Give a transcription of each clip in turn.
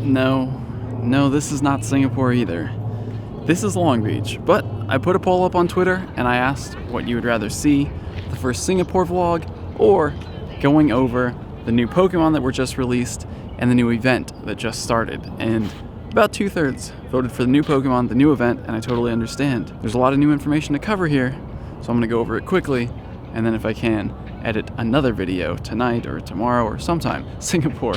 No, this is not Singapore either. This is Long Beach, but I put a poll up on Twitter and I asked what you would rather see, the first Singapore vlog or going over the new Pokemon that were just released and the new event that just started. And about 2/3 voted for the new Pokemon, the new event, and I totally understand. There's a lot of new information to cover here, so I'm gonna go over it quickly, and then if I can, edit another video tonight or tomorrow or sometime. Singapore.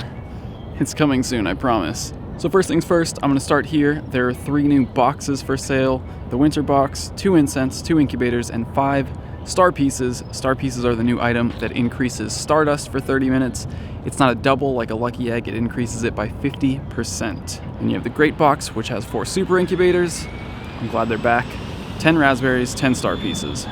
It's coming soon, I promise. So first things first, I'm gonna start here. There are 3 new boxes for sale. The winter box, 2 incense, 2 incubators, and 5 star pieces. Star pieces are the new item that increases Stardust for 30 minutes. It's not a double like a lucky egg, it increases it by 50%. And you have the great box, which has 4 super incubators. I'm glad they're back. 10 raspberries, 10 star pieces.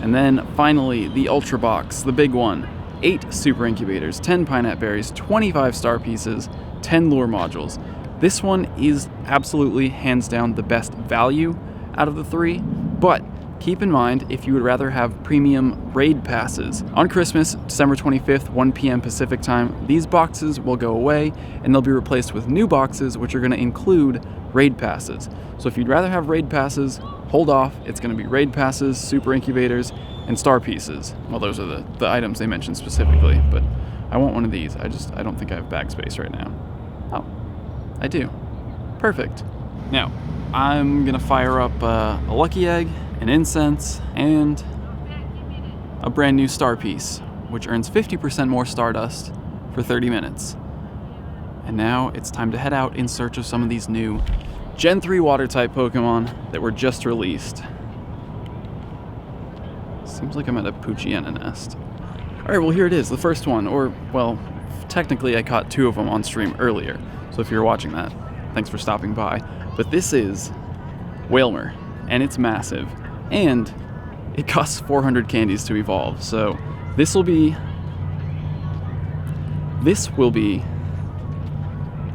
And then finally, the ultra box, the big one. 8 super incubators, 10 pineapple berries, 25 star pieces, 10 lure modules. This one is absolutely hands down the best value out of the 3, but keep in mind if you would rather have premium raid passes. On Christmas, December 25th, 1 p.m. Pacific time, these boxes will go away and they'll be replaced with new boxes which are going to include raid passes. So if you'd rather have raid passes, hold off. It's going to be raid passes, super incubators, and star pieces. Well, those are the items they mentioned specifically, but I want one of these. I don't think I have bag space right now. Oh, I do. Perfect. Now, I'm gonna fire up a lucky egg, an incense, and a brand new star piece, which earns 50% more Stardust for 30 minutes. And now it's time to head out in search of some of these new Gen 3 Water-type Pokemon that were just released. Seems like I'm at a Poochyena nest. Alright, well here it is, the first one, or, well, technically I caught 2 of them on stream earlier, so if you're watching that, thanks for stopping by. But this is Wailmer, and it's massive, and it costs 400 candies to evolve, so this will be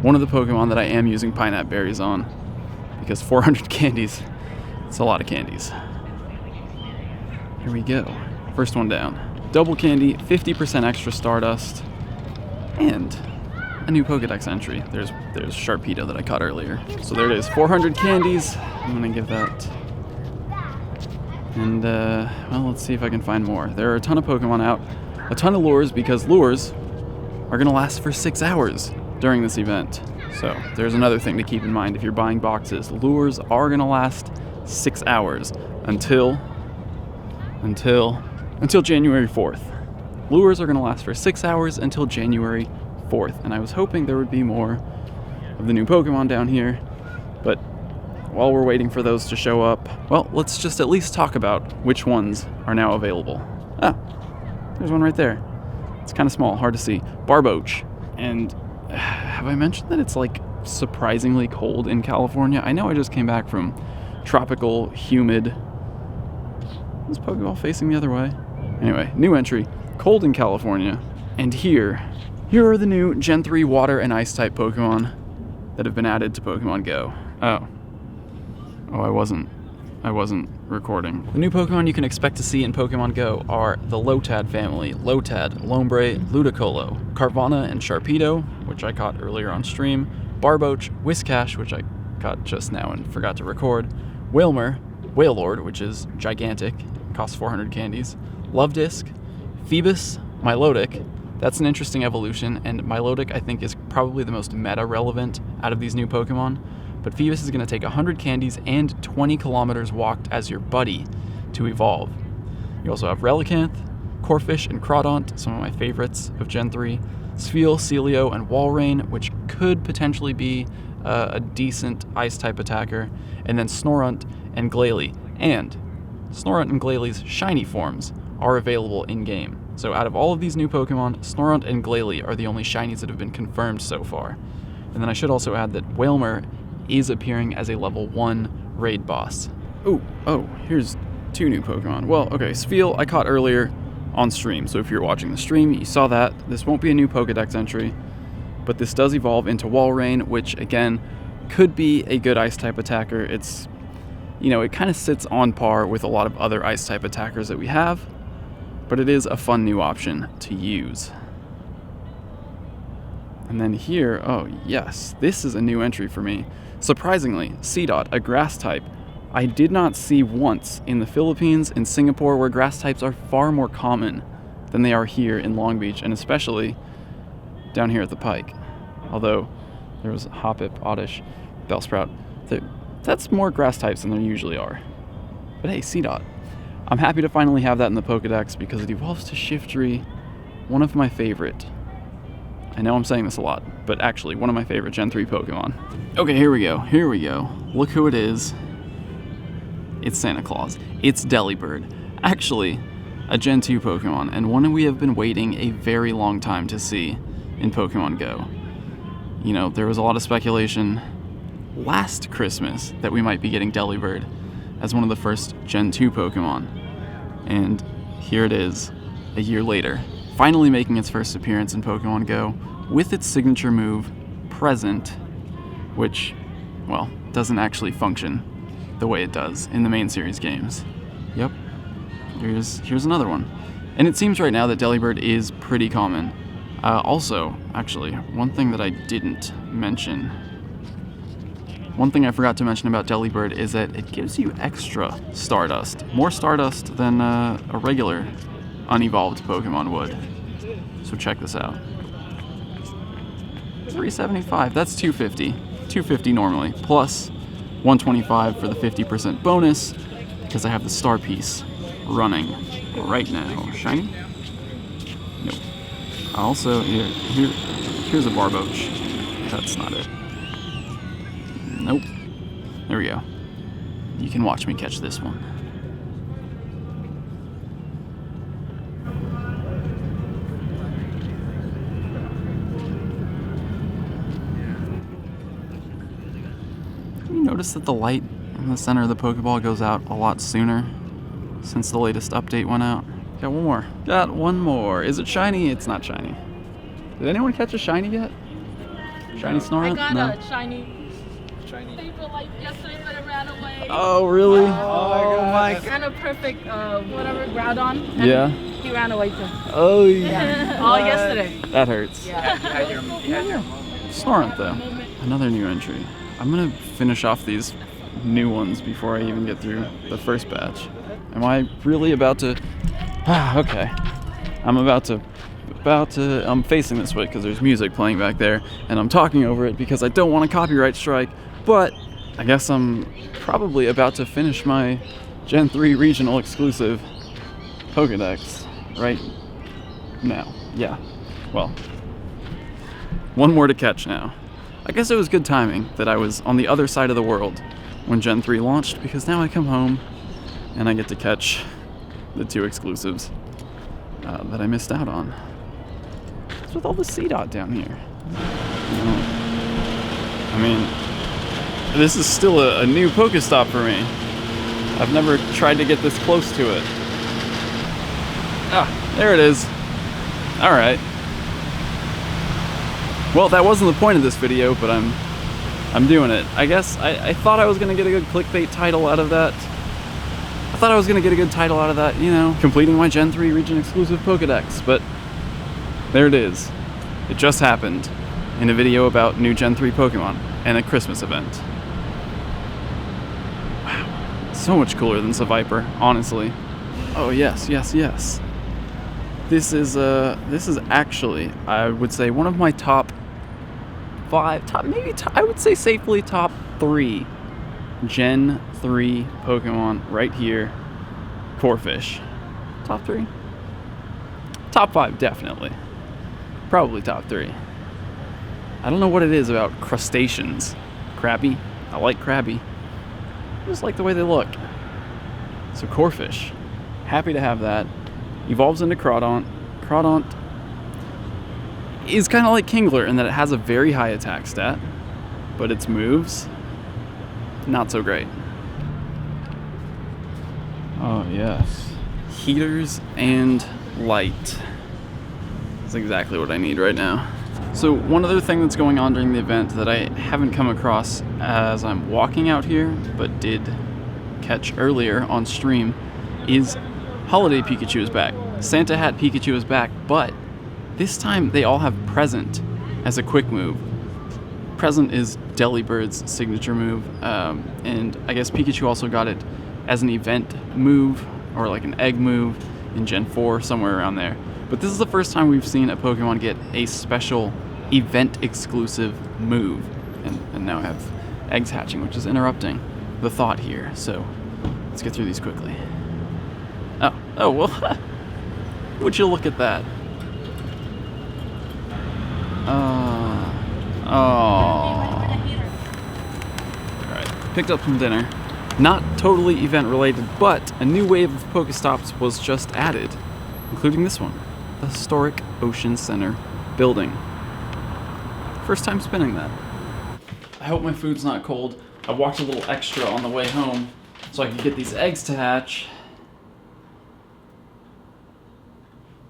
one of the Pokemon that I am using pineapple berries on, because 400 candies, it's a lot of candies. Here we go, first one down. Double candy, 50% extra Stardust, and a new Pokedex entry. There's Sharpedo that I caught earlier. So there it is, 400 candies. I'm gonna give that. And, well, let's see if I can find more. There are a ton of Pokemon out, a ton of lures, because lures are gonna last for 6 hours during this event. So there's another thing to keep in mind if you're buying boxes. Lures are gonna last 6 hours until January 4th. Lures are going to last for 6 hours until January 4th, and I was hoping there would be more of the new Pokemon down here, but while we're waiting for those to show up, well, let's just at least talk about which ones are now available. Ah, there's one right there. It's kind of small, hard to see. Barboach. And have I mentioned that it's like surprisingly cold in California? I know I just came back from tropical, humid. Is Pokeball facing the other way? Anyway, new entry, cold in California, and here are the new Gen 3 Water and Ice type Pokemon that have been added to Pokemon Go. Oh, I wasn't recording. The new Pokemon you can expect to see in Pokemon Go are the Lotad family, Lotad, Lombre, Ludicolo, Carvana and Sharpedo, which I caught earlier on stream, Barboach, Whiscash, which I caught just now and forgot to record, Wailmer, Wailord, which is gigantic, costs 400 candies, Luvdisc, Feebas, Milotic. That's an interesting evolution, and Milotic I think is probably the most meta-relevant out of these new Pokemon, but Feebas is going to take 100 candies and 20 kilometers walked as your buddy to evolve. You also have Relicanth, Corphish, and Crawdaunt, some of my favorites of Gen 3, Spheal, Celio, and Walrein, which could potentially be a decent Ice-type attacker, and then Snorunt and Glalie. And Snorunt and Glalie's shiny forms are available in-game. So out of all of these new Pokemon, Snorunt and Glalie are the only shinies that have been confirmed so far. And then I should also add that Wailmer is appearing as a level 1 raid boss. Oh, here's 2 new Pokemon. Well, okay, Spheal I caught earlier on stream, so if you're watching the stream, you saw that. This won't be a new Pokedex entry, but this does evolve into Walrein, which again, could be a good Ice-type attacker. It's, you know, it kind of sits on par with a lot of other Ice-type attackers that we have. but it is a fun new option to use. And then here, oh yes, this is a new entry for me. Surprisingly, Seedot, a grass type, I did not see once in the Philippines and Singapore, where grass types are far more common than they are here in Long Beach, and especially down here at the Pike. Although there was Hoppip, Oddish, Bellsprout. That's more grass types than there usually are. But hey, Seedot. I'm happy to finally have that in the Pokedex because it evolves to Shiftry, one of my favorite. I know I'm saying this a lot, but actually one of my favorite Gen 3 Pokemon. Okay, here we go. Look who it is. It's Santa Claus. It's Delibird. Actually, a Gen 2 Pokemon, and one we have been waiting a very long time to see in Pokemon Go. You know, there was a lot of speculation last Christmas that we might be getting Delibird as one of the first Gen 2 Pokemon. And here it is, a year later, finally making its first appearance in Pokemon Go with its signature move, Present, which, well, doesn't actually function the way it does in the main series games. Yep, here's another one. And it seems right now that Delibird is pretty common. Also, actually, one thing that I didn't mention, one thing I forgot to mention about Delibird is that it gives you extra Stardust. More Stardust than a regular unevolved Pokemon would. So check this out. 375, that's 250. 250 normally, plus 125 for the 50% bonus, because I have the star piece running right now. Shiny? Nope. Also, here's a Barboach. That's not it. Nope. There we go. You can watch me catch this one. You notice that the light in the center of the Pokeball goes out a lot sooner since the latest update went out? Got one more. Got one more. Is it shiny? It's not shiny. Did anyone catch a shiny yet? Shiny Snorunt? I got No? a shiny paper like yesterday, but it ran away. Oh, really? Oh my god. Kind of perfect, whatever, Groudon. And Yeah. he ran away too. Oh, yeah. All yesterday. That hurts. Yeah. You had your moment. Snorunt, though. Another new entry. I'm gonna finish off these new ones before I even get through the first batch. Am I really about to... okay. I'm facing this way because there's music playing back there, and I'm talking over it because I don't want a copyright strike, but I guess I'm probably about to finish my Gen 3 regional exclusive Pokedex right now. Yeah. Well, one more to catch now. I guess it was good timing that I was on the other side of the world when Gen 3 launched, because now I come home and I get to catch the 2 exclusives that I missed out on. What's with all the Seedot down here? I mean, this is still a new Pokestop for me. I've never tried to get this close to it. Ah, there it is. Alright. Well, that wasn't the point of this video, but I'm doing it. I guess I thought I was gonna get a good clickbait title out of that. You know, completing my Gen 3 region exclusive Pokedex, but there it is. It just happened in a video about new Gen 3 Pokemon and a Christmas event. Wow, so much cooler than Seviper, honestly. Oh yes. This is actually, I would say, one of my top 5, I would say safely top 3 Gen 3 Pokemon right here. Corphish. Top 3? Top 5, definitely. Probably top 3. I don't know what it is about crustaceans. Crabby. I like Crabby. I just like the way they look. So Corphish. Happy to have that. Evolves into Crawdaunt. Crawdaunt is kind of like Kingler in that it has a very high attack stat, but its moves, not so great. Oh yes. Heaters and light. That's exactly what I need right now. So one other thing that's going on during the event that I haven't come across as I'm walking out here, but did catch earlier on stream, is Holiday Pikachu is back. Santa Hat Pikachu is back, but this time they all have Present as a quick move. Present is Delibird's signature move, and I guess Pikachu also got it as an event move, or like an egg move in Gen 4, somewhere around there. But this is the first time we've seen a Pokemon get a special event-exclusive move, and now have eggs hatching, which is interrupting the thought here, so let's get through these quickly. Oh, well, would you look at that? Alright, picked up some dinner. Not totally event related, but a new wave of Pokestops was just added, including this one, the historic Ocean Center building. First time spinning that. I hope my food's not cold. I walked a little extra on the way home so I could get these eggs to hatch,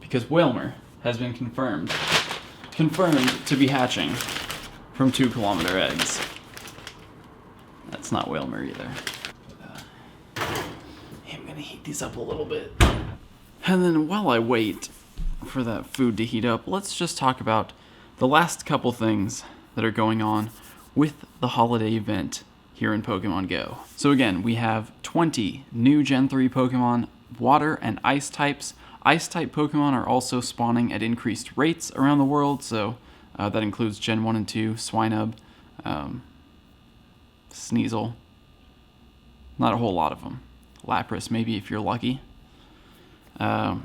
because Wailmer has been confirmed to be hatching from 2-kilometer eggs. That's not Wailmer either. I'm gonna heat these up a little bit. And then while I wait for that food to heat up, let's just talk about the last couple things that are going on with the holiday event here in Pokemon Go. So again, we have 20 new Gen 3 Pokemon, water and ice types. Ice-type Pokemon are also spawning at increased rates around the world, so that includes Gen 1 and 2, Swinub, Sneasel. Not a whole lot of them. Lapras, maybe if you're lucky. Lures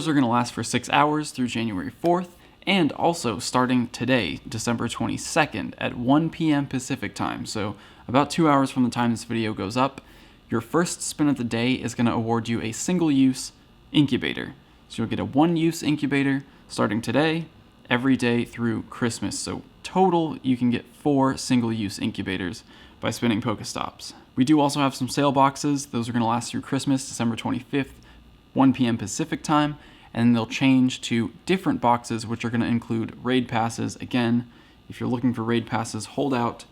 are going to last for 6 hours through January 4th, and also starting today, December 22nd, at 1 p.m. Pacific time, so about 2 hours from the time this video goes up. Your first spin of the day is going to award you a single-use incubator. So you'll get a one-use incubator starting today, every day through Christmas. So total, you can get 4 single-use incubators by spinning Pokestops. We do also have some sale boxes. Those are going to last through Christmas, December 25th, 1 p.m. Pacific time, and then they'll change to different boxes, which are going to include raid passes. Again, if you're looking for raid passes, hold out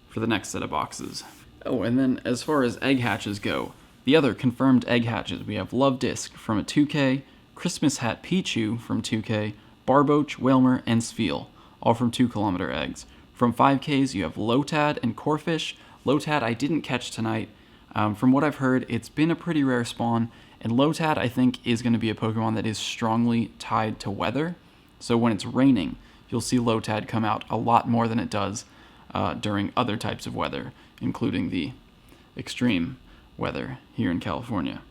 for the next set of boxes. Oh, and then as far as egg hatches go, the other confirmed egg hatches, we have Love Disc from a 2K, Christmas Hat Pichu from 2K, Barboach, Wailmer, and Spheal, all from 2-kilometer eggs. From 5Ks, you have Lotad and Corphish. Lotad I didn't catch tonight. From what I've heard, it's been a pretty rare spawn, and Lotad I think is going to be a Pokemon that is strongly tied to weather. So when it's raining, you'll see Lotad come out a lot more than it does during other types of weather, including the extreme weather here in California.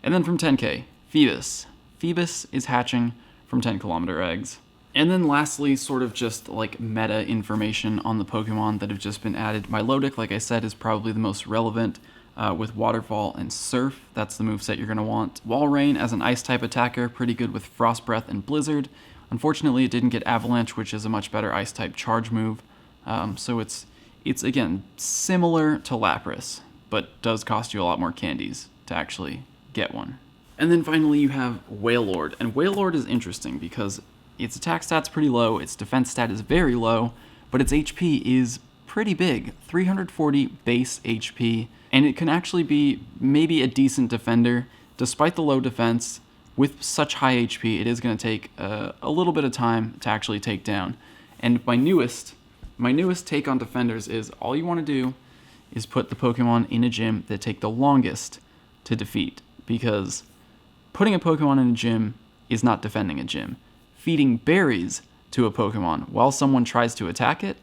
And then from 10K, Feebas. Feebas is hatching from 10-kilometer eggs. And then lastly, sort of just like meta information on the Pokemon that have just been added. Milotic, like I said, is probably the most relevant with Waterfall and Surf. That's the moveset you're going to want. Walrein as an Ice-type attacker, pretty good with Frost Breath and Blizzard. Unfortunately, it didn't get Avalanche, which is a much better Ice-type charge move. So it's again similar to Lapras, but does cost you a lot more candies to actually get one. And then finally you have Wailord, and Wailord is interesting because its attack stat's pretty low, its defense stat is very low, but its HP is pretty big, 340 base HP, and it can actually be maybe a decent defender. Despite the low defense, with such high HP, it is going to take a little bit of time to actually take down. And my newest take on defenders is all you want to do is put the Pokemon in a gym that take the longest to defeat, because putting a Pokemon in a gym is not defending a gym. Feeding berries to a Pokemon while someone tries to attack it,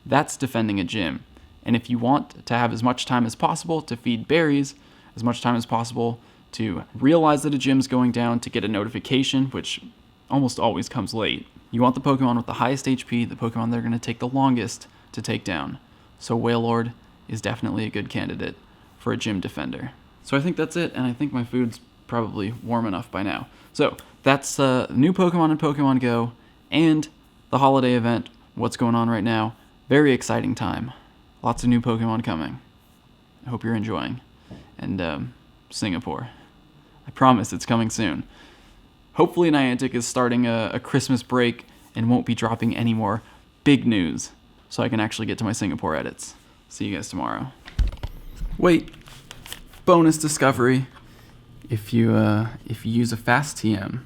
that's defending a gym. And if you want to have as much time as possible to feed berries, as much time as possible to realize that a gym's going down, to get a notification, which almost always comes late, you want the Pokemon with the highest HP, the Pokemon that are going to take the longest to take down. So Wailord is definitely a good candidate for a gym defender. So I think that's it, and I think my food's probably warm enough by now. So that's new Pokemon in Pokemon Go and the holiday event, what's going on right now. Very exciting time. Lots of new Pokemon coming. I hope you're enjoying. And Singapore. I promise it's coming soon. Hopefully Niantic is starting a Christmas break and won't be dropping any more big news, so I can actually get to my Singapore edits. See you guys tomorrow. Wait, bonus discovery. if you use a fast TM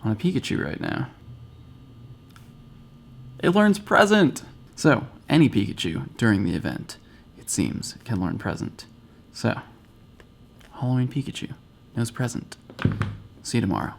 on a Pikachu right now, it learns present. So any Pikachu during the event, it seems, can learn present. So Halloween Pikachu knows present. See you tomorrow.